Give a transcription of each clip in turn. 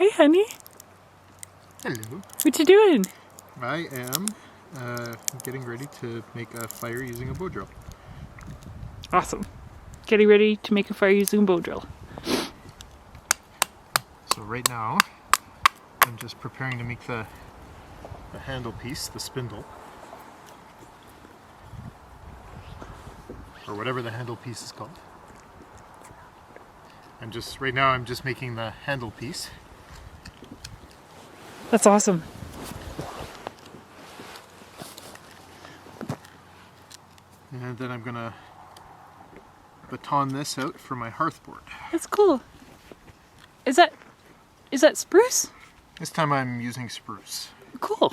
Hey, honey. Hello. What you doing? I am getting ready to make a fire using a bow drill. Awesome. Getting ready to make a fire using a bow drill. So right now, I'm just preparing to make the handle piece, the spindle. Or whatever the handle piece is called. Right now I'm just making the handle piece. That's awesome. And then I'm gonna baton this out for my hearthboard. That's cool. Is that spruce? This time I'm using spruce. Cool.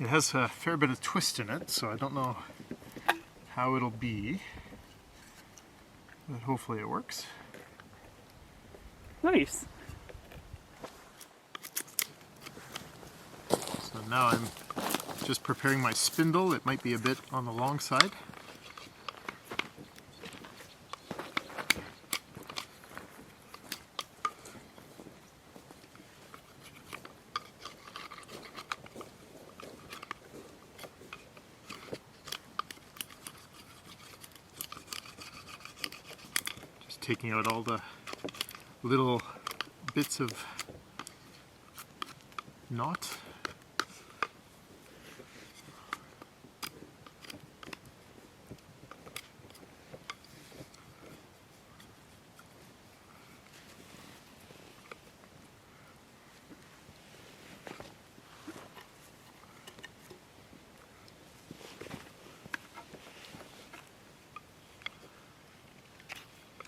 It has a fair bit of twist in it, so I don't know how it'll be, but hopefully it works. Nice. So now I'm just preparing my spindle. It might be a bit on the long side. Taking out all the little bits of knot.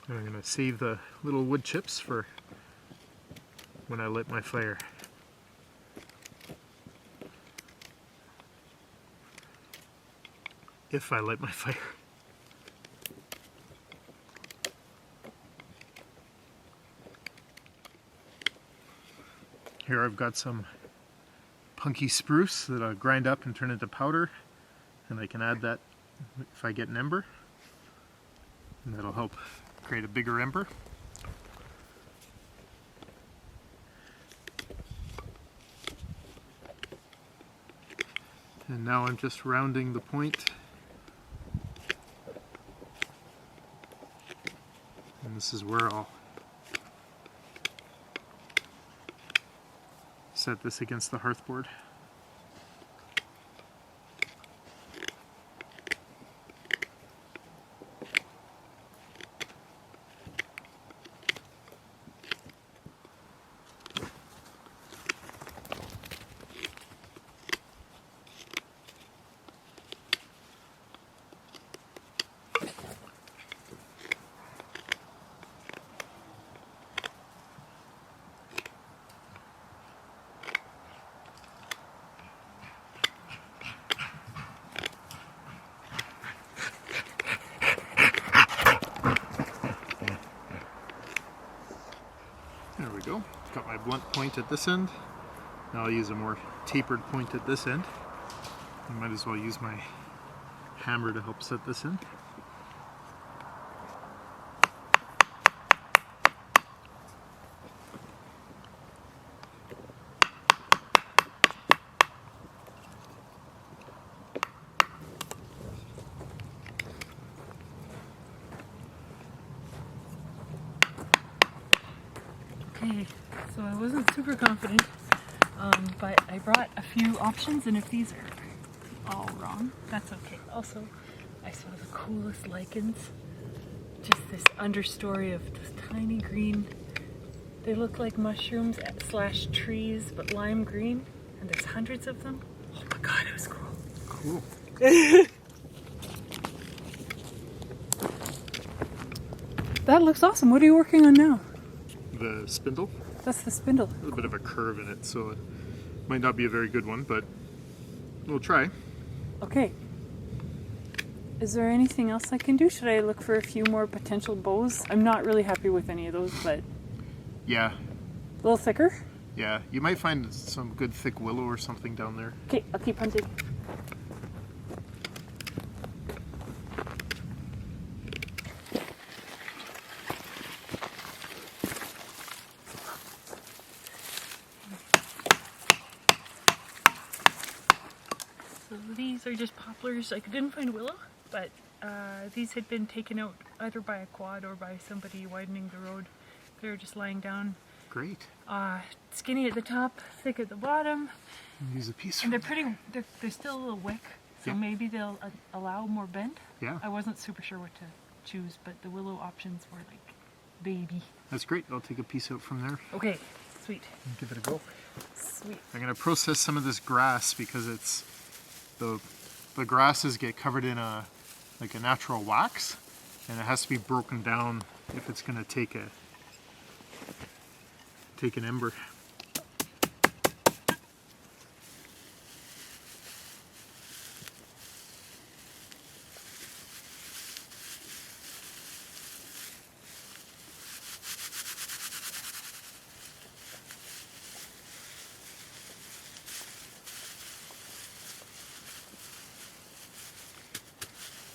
I'm going to save the little wood chips for when I light my fire. If I light my fire. Here I've got some punky spruce that I'll grind up and turn into powder, and I can add that if I get an ember, and that'll help create a bigger ember. And now I'm just rounding the point. And this is where I'll set this against the hearthboard. There we go. Got my blunt point at this end. Now I'll use a more tapered point at this end. I might as well use my hammer to help set this in. Okay, so I wasn't super confident, but I brought a few options, and if these are all wrong, that's okay. Also, I saw the coolest lichens. Just this understory of this tiny green. They look like mushrooms slash trees, but lime green, and there's hundreds of them. Oh my god, it was cool. Cool. That looks awesome. What are you working on now? The spindle. That's the spindle. A little bit of a curve in it, so it might not be a very good one, but we'll try. Okay. Is there anything else I can do? Should I look for a few more potential bows? I'm not really happy with any of those, but Yeah, a little thicker. yeah. You might find some good thick willow or something down there. Okay, I'll keep hunting. So these are just poplars. I didn't find willow, but these had been taken out either by a quad or by somebody widening the road. They were just lying down. Great. Skinny at the top, thick at the bottom. Use a piece. And they're still a little wick, so Yeah. maybe they'll allow more bend. Yeah, I wasn't super sure what to choose, but the willow options were like baby. that's great. I'll take a piece out from there Okay, sweet, and give it a go. sweet. I'm gonna process some of this grass because it's the grasses get covered in a natural wax, and it has to be broken down if it's gonna take an ember.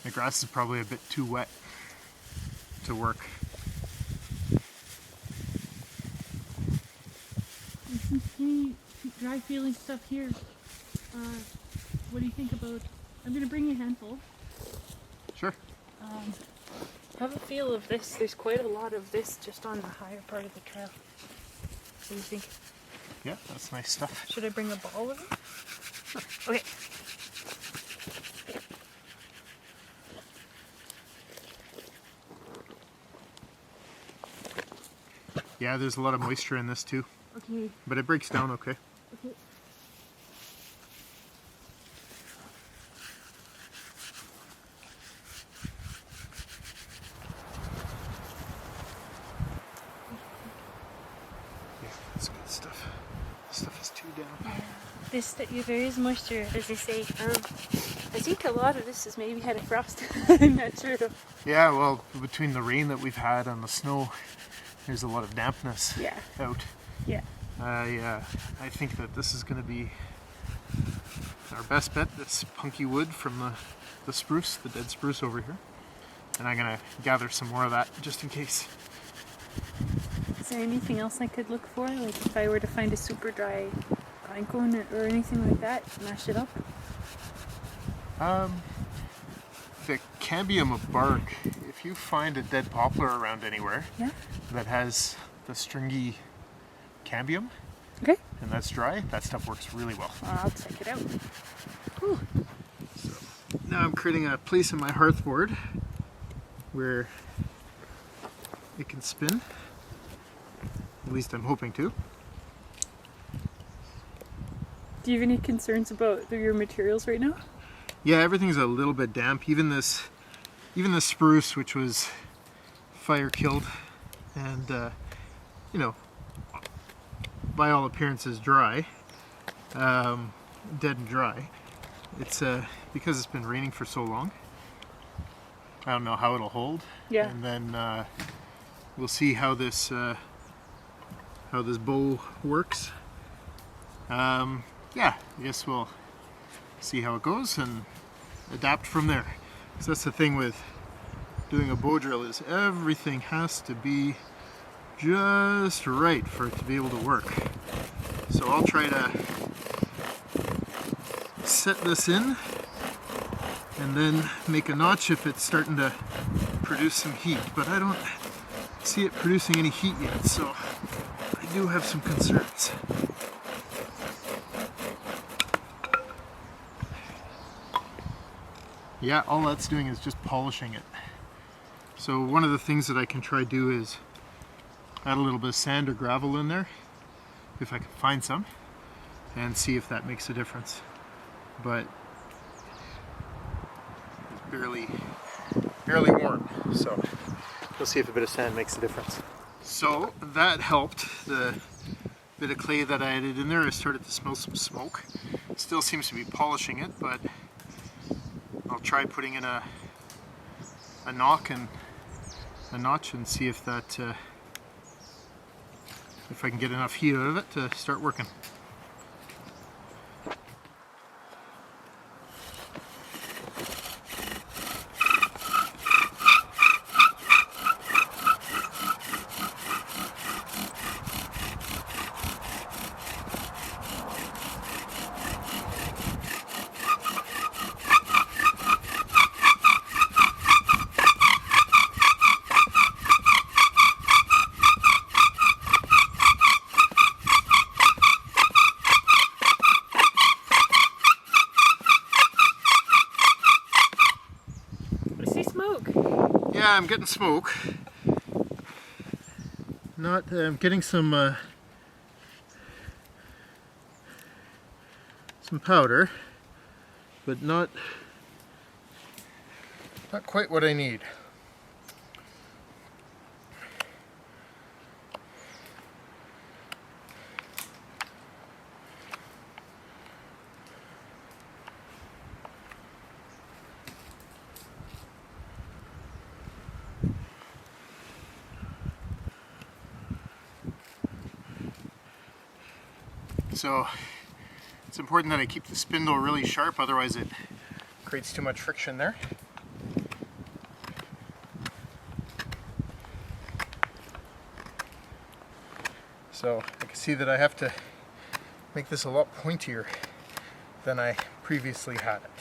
The grass is probably a bit too wet to work. Some skinny, dry feeling stuff here. What do you think about? I'm gonna bring you a handful. Sure. Have a feel of this. There's quite a lot of this just on the higher part of the trail. What do you think? Yeah, that's nice stuff. Should I bring a ball with me? Sure. Okay. Yeah, there's a lot of moisture in this too, Okay. but it breaks down okay. Okay. Yeah, that's good stuff. This stuff is too damp. There is moisture, as they say. I think a lot of this has maybe had a frost. I'm not sure though. Yeah, well, between the rain that we've had and the snow, there's a lot of dampness Yeah. out. Yeah. I think that this is going to be our best bet, this punky wood from the spruce, the dead spruce over here. And I'm going to gather some more of that just in case. Is there anything else I could look for? Like if I were to find a super dry pine cone or anything like that, mash it up? The cambium of bark, if you find a dead poplar around anywhere Yeah. that has the stringy cambium Okay. and that's dry, that stuff works really well. I'll check it out. Whew. So now I'm creating a place in my hearthboard where it can spin. At least I'm hoping to. Do you have any concerns about your materials right now? Yeah, everything's a little bit damp. Even this spruce, which was fire killed, and you know, by all appearances dry, dead and dry. It's because it's been raining for so long. I don't know how it'll hold. Yeah. And then we'll see how this bow works. Yeah, I guess we'll see how it goes and adapt from there. So that's the thing with doing a bow drill, is everything has to be just right for it to be able to work. So I'll try to set this in and then make a notch if it's starting to produce some heat, but I don't see it producing any heat yet, so I do have some concerns. Yeah, all that's doing is just polishing it. So one of the things that I can try to do is add a little bit of sand or gravel in there, if I can find some, and see if that makes a difference. But it's barely warm, so we'll see if a bit of sand makes a difference. So that helped. The bit of clay that I added in there, I started to smell some smoke. It still seems to be polishing it, but I'll try putting in a a knock and a notch and see if that if I can get enough heat out of it to start working. Yeah, I'm getting smoke. I'm getting some powder, but not quite what I need. So it's important that I keep the spindle really sharp, otherwise it creates too much friction there. So I can see that I have to make this a lot pointier than I previously had it.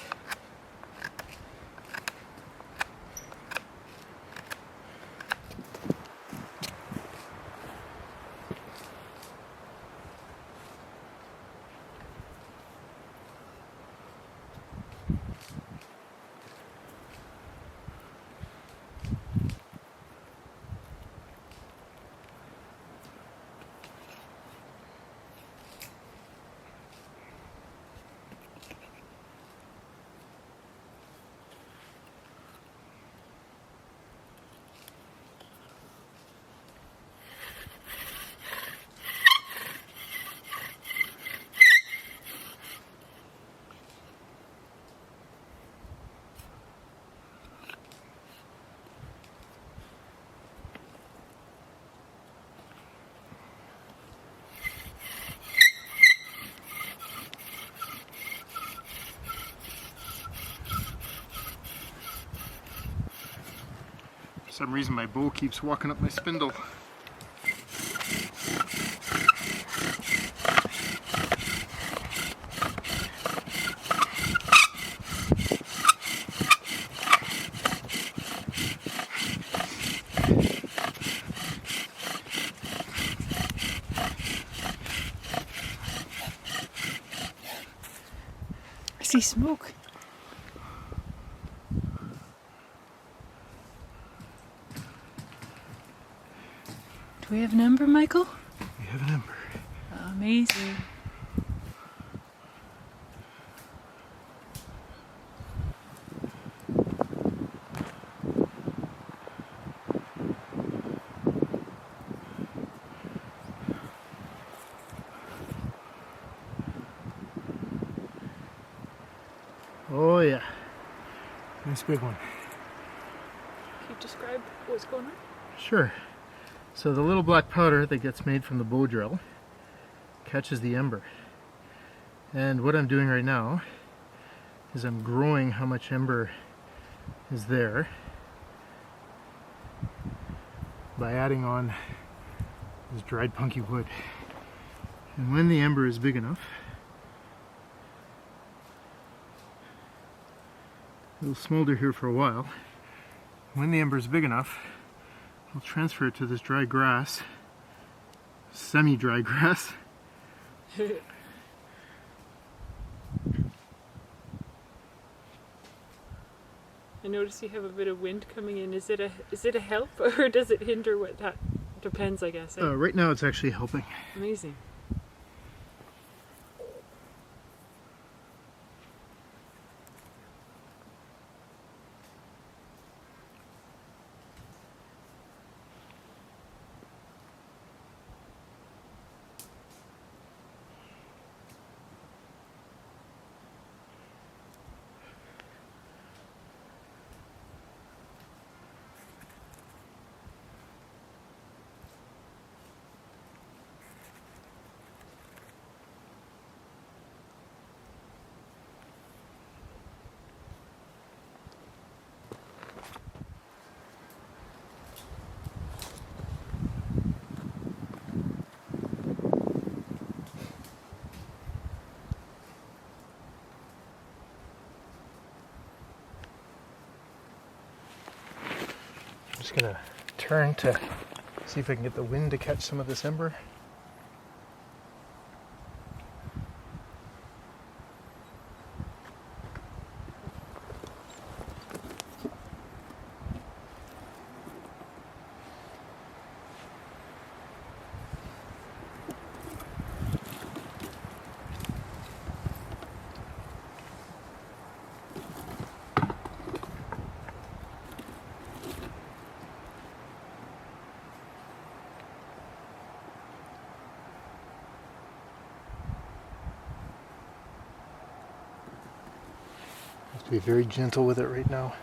For some reason my bow keeps walking up my spindle. I see smoke. Do we have an ember, Michael? We have an ember. Amazing. Oh yeah, nice big one. Can you describe what's going on? Sure. So the little black powder that gets made from the bow drill catches the ember. And what I'm doing right now is I'm growing how much ember is there by adding on this dried punky wood. And when the ember is big enough, it'll smolder here for a while. When the ember is big enough, I'll transfer it to this dry grass, semi-dry grass. I notice you have a bit of wind coming in. Is it a help or does it hinder? What that depends, I guess. Right now it's actually helping. Amazing. gonna turn to see if I can get the wind to catch some of this ember. Have to be very gentle with it right now.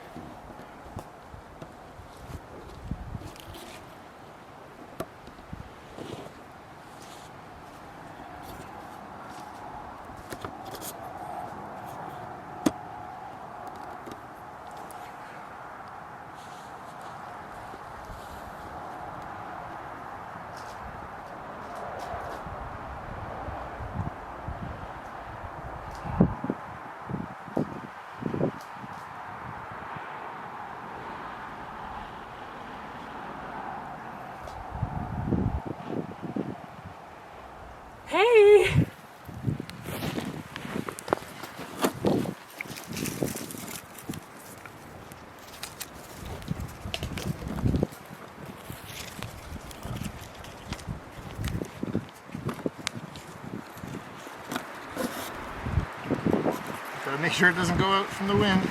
Hey! Gotta make sure it doesn't go out from the wind.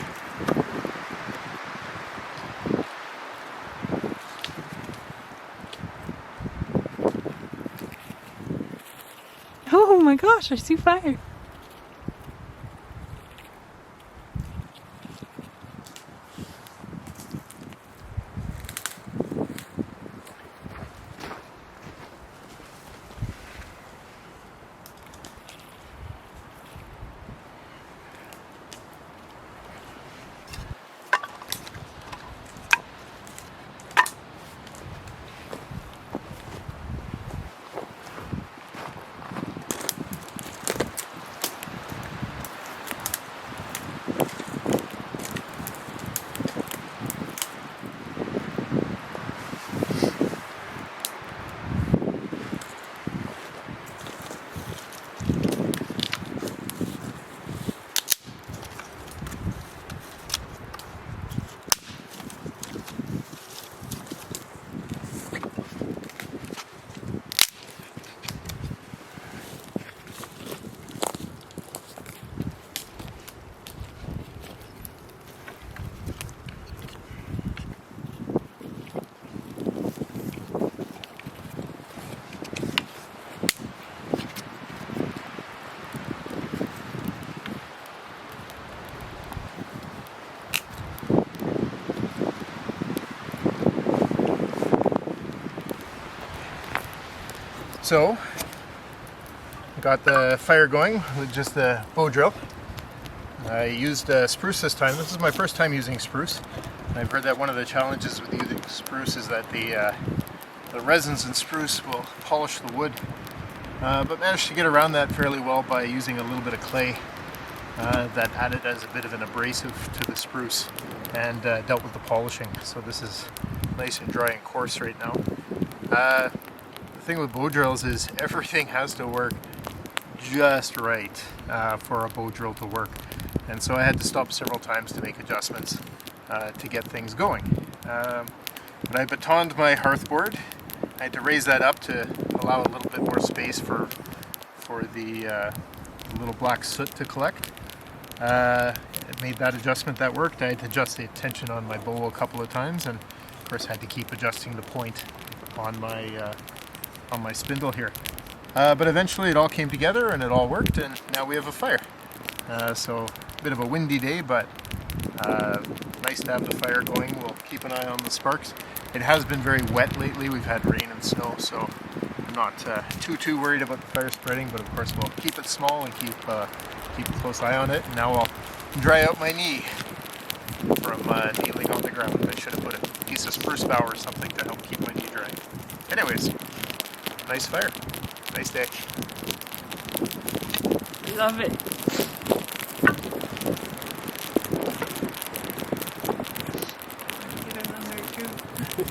Oh my gosh, I see fire. So, got the fire going with just the bow drill. I used spruce this time. This is my first time using spruce. I've heard that one of the challenges with using spruce is that the resins in spruce will polish the wood. But managed to get around that fairly well by using a little bit of clay that added as a bit of an abrasive to the spruce and dealt with the polishing. So this is nice and dry and coarse right now. The thing with bow drills is everything has to work just right for a bow drill to work, and so I had to stop several times to make adjustments to get things going. When I batoned my hearthboard, I had to raise that up to allow a little bit more space for the little black soot to collect. I made that adjustment, that worked. I had to adjust the tension on my bow a couple of times, and of course had to keep adjusting the point on my spindle here. But eventually it all came together and it all worked, and now we have a fire. So a bit of a windy day, but nice to have the fire going. We'll keep an eye on the sparks. It has been very wet lately. We've had rain and snow, so I'm not too worried about the fire spreading, but of course we'll keep it small and keep a close eye on it. And now I'll dry out my knee from kneeling on the ground. I should have put a piece of spruce bough or something to help keep my knee dry. Anyways, nice fire. Nice day. Love it. Get another too.